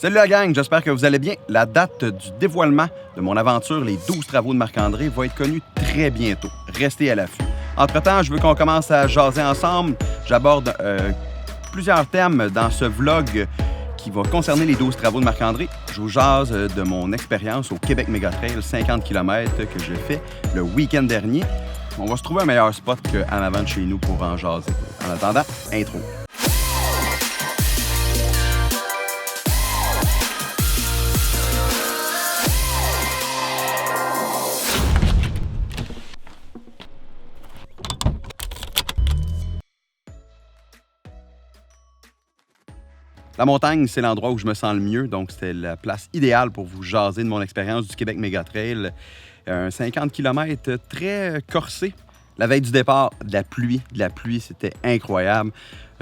Salut la gang, j'espère que vous allez bien. La date du dévoilement de mon aventure, les 12 travaux de Marc-André, va être connue très bientôt. Restez à l'affût. Entre-temps, je veux qu'on commence à jaser ensemble. J'aborde plusieurs thèmes dans ce vlog qui va concerner les 12 travaux de Marc-André. Je vous jase de mon expérience au Québec Mégatrail, 50 km que j'ai fait le week-end dernier. On va se trouver un meilleur spot qu'en avant de chez nous pour en jaser. En attendant, intro. La montagne, c'est l'endroit où je me sens le mieux, donc c'était la place idéale pour vous jaser de mon expérience du Québec Mégatrail. Un 50 km très corsé. La veille du départ, de la pluie, c'était incroyable.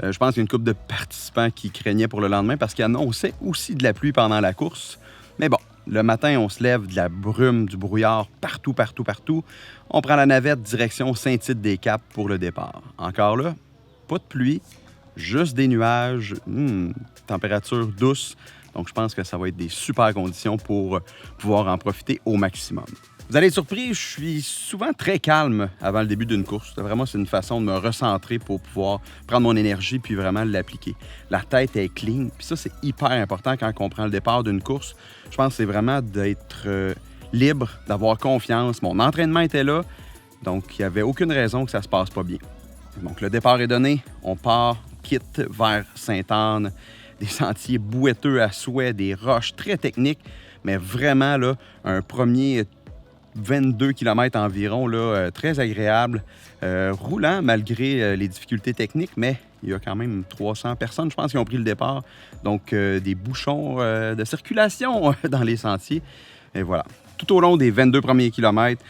Je pense qu'il y a une couple de participants qui craignaient pour le lendemain parce qu'ils annonçaient aussi de la pluie pendant la course. Mais bon, le matin, on se lève, de la brume, du brouillard partout. On prend la navette direction Saint-Tite-des-Caps pour le départ. Encore là, pas de pluie. Juste des nuages, température douce. Donc, je pense que ça va être des super conditions pour pouvoir en profiter au maximum. Vous allez être surpris, je suis souvent très calme avant le début d'une course. Vraiment, c'est une façon de me recentrer pour pouvoir prendre mon énergie puis vraiment l'appliquer. La tête est clean, puis ça, c'est hyper important quand on prend le départ d'une course. Je pense que c'est vraiment d'être libre, d'avoir confiance. Mon entraînement était là, donc il n'y avait aucune raison que ça se passe pas bien. Donc, le départ est donné, on part, quitte vers Sainte-Anne, des sentiers bouetteux à souhait, des roches très techniques, mais vraiment là, un premier 22 km environ, là, très agréable, roulant malgré les difficultés techniques, mais il y a quand même 300 personnes, je pense, qui ont pris le départ, donc des bouchons de circulation dans les sentiers. Et voilà, tout au long des 22 premiers kilomètres,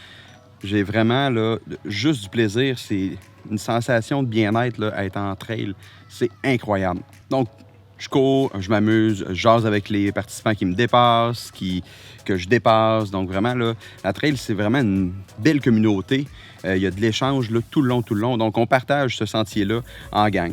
j'ai vraiment là, juste du plaisir. C'est une sensation de bien-être là, à être en trail. C'est incroyable. Donc, je cours, je m'amuse, je jase avec les participants qui me dépassent, que je dépasse. Donc, vraiment, là, la trail, c'est vraiment une belle communauté. Il y a de l'échange là, tout le long. Donc, on partage ce sentier-là en gang.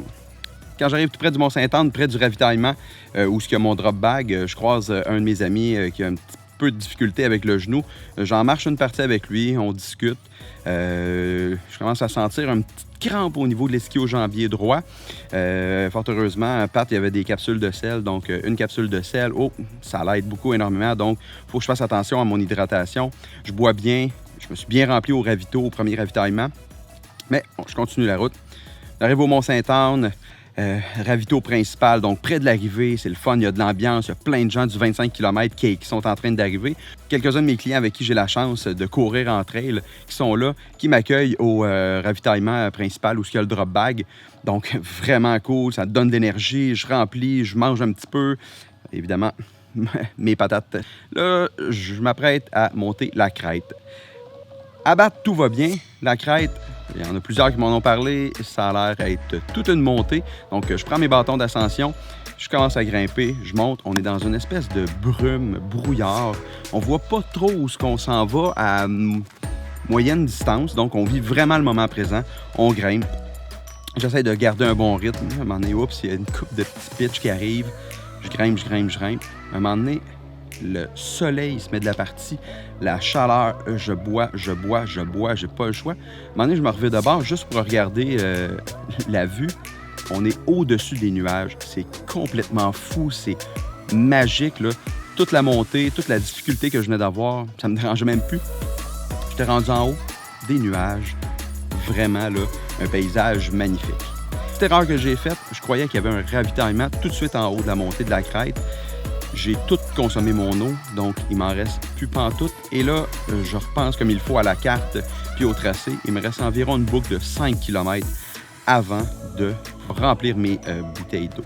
Quand j'arrive tout près du Mont-Sainte-Anne, près du ravitaillement, où il y a mon drop bag, je croise un de mes amis qui a un petit peu de difficulté avec le genou. J'en marche une partie avec lui, on discute. Je commence à sentir une petite crampe au niveau de l'ischio-jambier droit. Fort heureusement, Pat, il y avait des capsules de sel, donc une capsule de sel, ça l'aide beaucoup énormément, donc il faut que je fasse attention à mon hydratation. Je bois bien, je me suis bien rempli au ravito, au premier ravitaillement, mais bon, je continue la route. J'arrive au Mont-Sainte-Anne, ravito principal, donc près de l'arrivée, c'est le fun, il y a de l'ambiance, il y a plein de gens du 25 km qui sont en train d'arriver. Quelques-uns de mes clients avec qui j'ai la chance de courir en trail, qui sont là, qui m'accueillent au ravitaillement principal où il y a le drop bag. Donc, vraiment cool, ça donne de l'énergie, je remplis, je mange un petit peu, évidemment, mes patates. Là, je m'apprête à monter la crête. À battre, tout va bien. La crête, il y en a plusieurs qui m'en ont parlé. Ça a l'air d'être toute une montée. Donc, je prends mes bâtons d'ascension. Je commence à grimper. Je monte. On est dans une espèce de brume, brouillard. On voit pas trop où ce qu'on s'en va à moyenne distance. Donc, on vit vraiment le moment présent. On grimpe. J'essaie de garder un bon rythme. À un moment donné, oups, il y a une coupe de petits pitchs qui arrivent. Je grimpe. À un moment donné, le soleil se met de la partie, la chaleur, je bois, j'ai pas le choix. À un moment donné, je me reviens de bord juste pour regarder la vue. On est au-dessus des nuages. C'est complètement fou, c'est magique, là. Toute la montée, toute la difficulté que je venais d'avoir, ça me dérangeait même plus. J'étais rendu en haut, des nuages. Vraiment, là, un paysage magnifique. Petite erreur que j'ai faite, je croyais qu'il y avait un ravitaillement tout de suite en haut de la montée de la crête. J'ai tout consommé mon eau, donc il m'en reste plus pantoute. Et là, je repense comme il faut à la carte puis au tracé. Il me reste environ une boucle de 5 km avant de remplir mes bouteilles d'eau.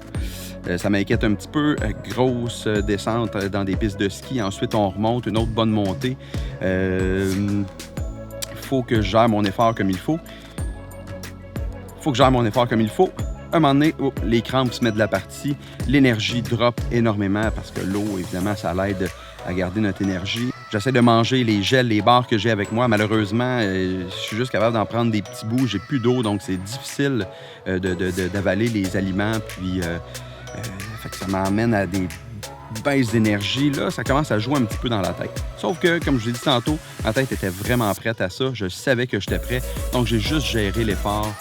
Ça m'inquiète un petit peu. Grosse descente dans des pistes de ski. Ensuite, on remonte, une autre bonne montée. Il faut que je gère mon effort comme il faut. Un moment donné, les crampes se mettent de la partie, l'énergie drop énormément parce que l'eau, évidemment, ça l'aide à garder notre énergie. J'essaie de manger les gels, les barres que j'ai avec moi. Malheureusement, je suis juste capable d'en prendre des petits bouts. J'ai plus d'eau, donc c'est difficile d'avaler les aliments. Puis, fait que ça m'emmène à des baisse d'énergie, là, ça commence à jouer un petit peu dans la tête. Sauf que, comme je l'ai dit tantôt, ma tête était vraiment prête à ça. Je savais que j'étais prêt. Donc, j'ai juste géré l'effort.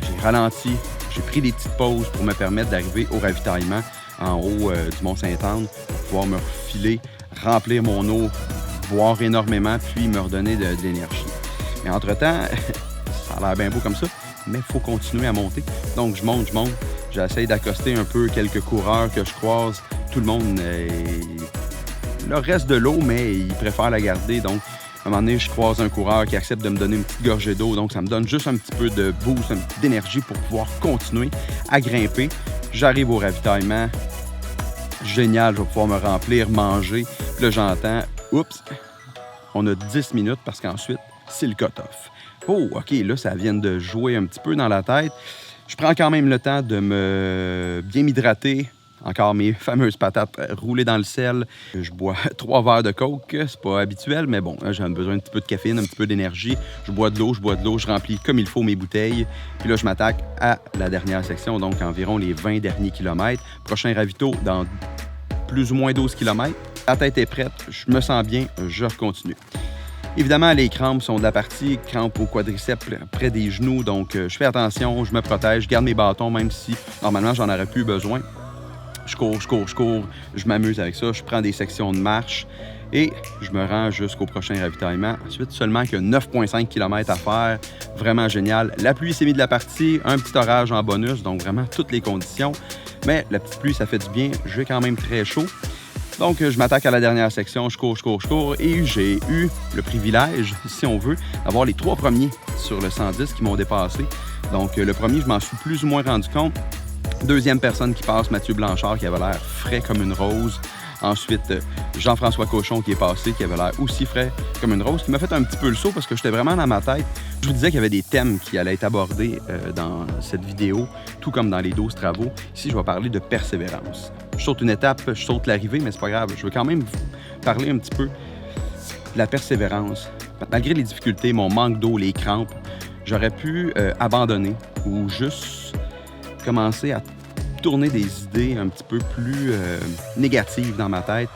J'ai ralenti. J'ai pris des petites pauses pour me permettre d'arriver au ravitaillement en haut du Mont-Sainte-Anne pour pouvoir me refiler, remplir mon eau, boire énormément, puis me redonner de l'énergie. Mais entre-temps, ça a l'air bien beau comme ça, mais il faut continuer à monter. Donc, je monte. J'essaie d'accoster un peu quelques coureurs que je croise. Tout le monde leur reste de l'eau, mais ils préfèrent la garder. Donc, à un moment donné, je croise un coureur qui accepte de me donner une petite gorgée d'eau. Donc, ça me donne juste un petit peu de boost, un petit d'énergie pour pouvoir continuer à grimper. J'arrive au ravitaillement. Génial, je vais pouvoir me remplir, manger. Puis là, j'entends, oups, on a 10 minutes parce qu'ensuite, c'est le cut-off. Oh, OK, là, ça vient de jouer un petit peu dans la tête. Je prends quand même le temps de me bien m'hydrater. Encore mes fameuses patates roulées dans le sel. Je bois 3 verres de coke. C'est pas habituel, mais bon, j'ai besoin d'un petit peu de caféine, un petit peu d'énergie. Je bois de l'eau, je remplis comme il faut mes bouteilles. Puis là, je m'attaque à la dernière section, donc environ les 20 derniers kilomètres. Prochain ravito dans plus ou moins 12 km. La tête est prête, je me sens bien, je continue. Évidemment, les crampes sont de la partie, crampes au quadriceps près des genoux, donc je fais attention, je me protège, je garde mes bâtons, même si normalement j'en aurais plus besoin. Je cours, je m'amuse avec ça, je prends des sections de marche et je me rends jusqu'au prochain ravitaillement. Ensuite, seulement que 9,5 km à faire, vraiment génial. La pluie s'est mise de la partie, un petit orage en bonus, donc vraiment toutes les conditions. Mais la petite pluie, ça fait du bien, je vais quand même très chaud. Donc, je m'attaque à la dernière section, je cours et j'ai eu le privilège, si on veut, d'avoir les 3 premiers sur le 110 qui m'ont dépassé. Donc, le premier, je m'en suis plus ou moins rendu compte. Deuxième personne qui passe, Mathieu Blanchard, qui avait l'air frais comme une rose. Ensuite, Jean-François Cochon qui est passé, qui avait l'air aussi frais comme une rose, qui m'a fait un petit peu le saut parce que j'étais vraiment dans ma tête. Je vous disais qu'il y avait des thèmes qui allaient être abordés dans cette vidéo, tout comme dans les 12 travaux. Ici, je vais parler de persévérance. Je saute une étape, je saute l'arrivée, mais c'est pas grave. Je veux quand même vous parler un petit peu de la persévérance. Malgré les difficultés, mon manque d'eau, les crampes, j'aurais pu abandonner ou juste commencer à tourner des idées un petit peu plus négatives dans ma tête,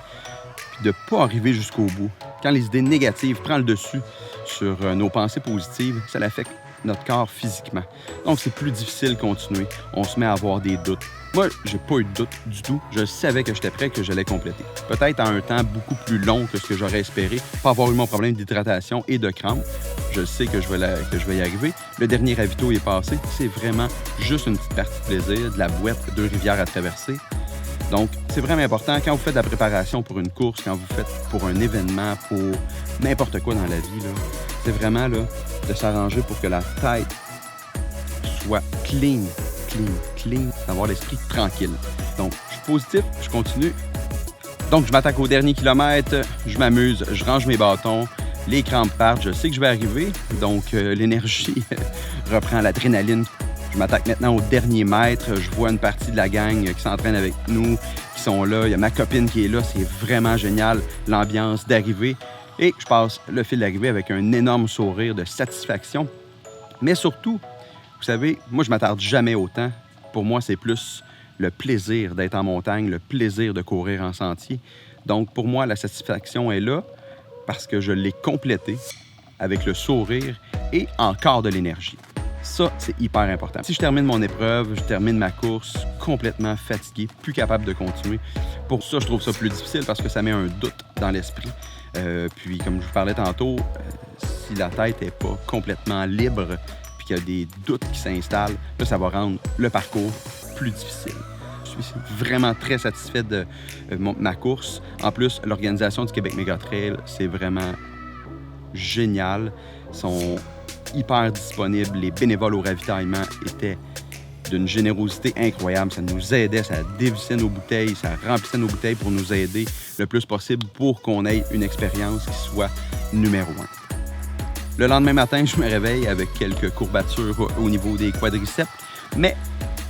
puis de ne pas arriver jusqu'au bout. Quand les idées négatives prennent le dessus sur nos pensées positives, ça l'affecte notre corps physiquement. Donc, c'est plus difficile de continuer. On se met à avoir des doutes. Moi, j'ai pas eu de doute du tout. Je savais que j'étais prêt, que je l'allais compléter. Peut-être en un temps beaucoup plus long que ce que j'aurais espéré, pas avoir eu mon problème d'hydratation et de crampes. Je sais que je vais y arriver. Le dernier ravito est passé. C'est vraiment juste une petite partie de plaisir, de la bouette, 2 rivières à traverser. Donc, c'est vraiment important. Quand vous faites de la préparation pour une course, quand vous faites pour un événement, pour n'importe quoi dans la vie, là, c'est vraiment là, de s'arranger pour que la tête soit clean, d'avoir l'esprit tranquille. Donc, je suis positif, je continue. Donc, je m'attaque au dernier kilomètre, je m'amuse, je range mes bâtons, les crampes partent, je sais que je vais arriver. Donc, l'énergie reprend, l'adrénaline. Je m'attaque maintenant au dernier mètre. Je vois une partie de la gang qui s'entraîne avec nous, qui sont là. Il y a ma copine qui est là. C'est vraiment génial, l'ambiance d'arrivée. Et je passe le fil d'arrivée avec un énorme sourire de satisfaction. Mais surtout, vous savez, moi, je ne m'attarde jamais autant. Pour moi, c'est plus le plaisir d'être en montagne, le plaisir de courir en sentier. Donc, pour moi, la satisfaction est là parce que je l'ai complété avec le sourire et encore de l'énergie. Ça, c'est hyper important. Si je termine mon épreuve, je termine ma course complètement fatigué, plus capable de continuer. Pour ça, je trouve ça plus difficile parce que ça met un doute dans l'esprit. Puis, comme je vous parlais tantôt, si la tête n'est pas complètement libre puis qu'il y a des doutes qui s'installent, là, ça va rendre le parcours plus difficile. Je suis vraiment très satisfait de ma course. En plus, l'organisation du Québec Méga Trail, c'est vraiment génial. Ils sont hyper disponibles. Les bénévoles au ravitaillement étaient d'une générosité incroyable. Ça nous aidait, ça dévissait nos bouteilles, ça remplissait nos bouteilles pour nous aider le plus possible pour qu'on ait une expérience qui soit numéro 1. Le lendemain matin, je me réveille avec quelques courbatures au niveau des quadriceps, mais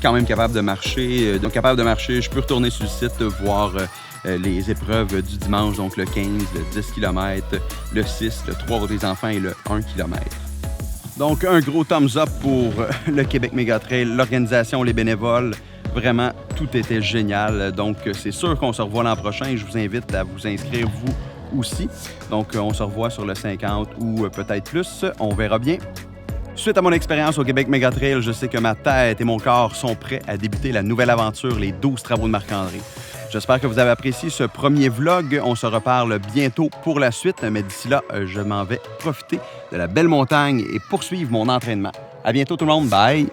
quand même capable de marcher. Donc, capable de marcher, je peux retourner sur le site, voir les épreuves du dimanche, donc le 15, le 10 km, le 6, le 3 pour les enfants et le 1 km. Donc, un gros thumbs up pour le Québec Méga Trail, l'organisation, les bénévoles. Vraiment, tout était génial. Donc, c'est sûr qu'on se revoit l'an prochain et je vous invite à vous inscrire, vous aussi. Donc, on se revoit sur le 50 ou peut-être plus. On verra bien. Suite à mon expérience au Québec Mégatrail, je sais que ma tête et mon corps sont prêts à débuter la nouvelle aventure, les 12 travaux de Marc-André. J'espère que vous avez apprécié ce premier vlog. On se reparle bientôt pour la suite, mais d'ici là, je m'en vais profiter de la belle montagne et poursuivre mon entraînement. À bientôt tout le monde. Bye!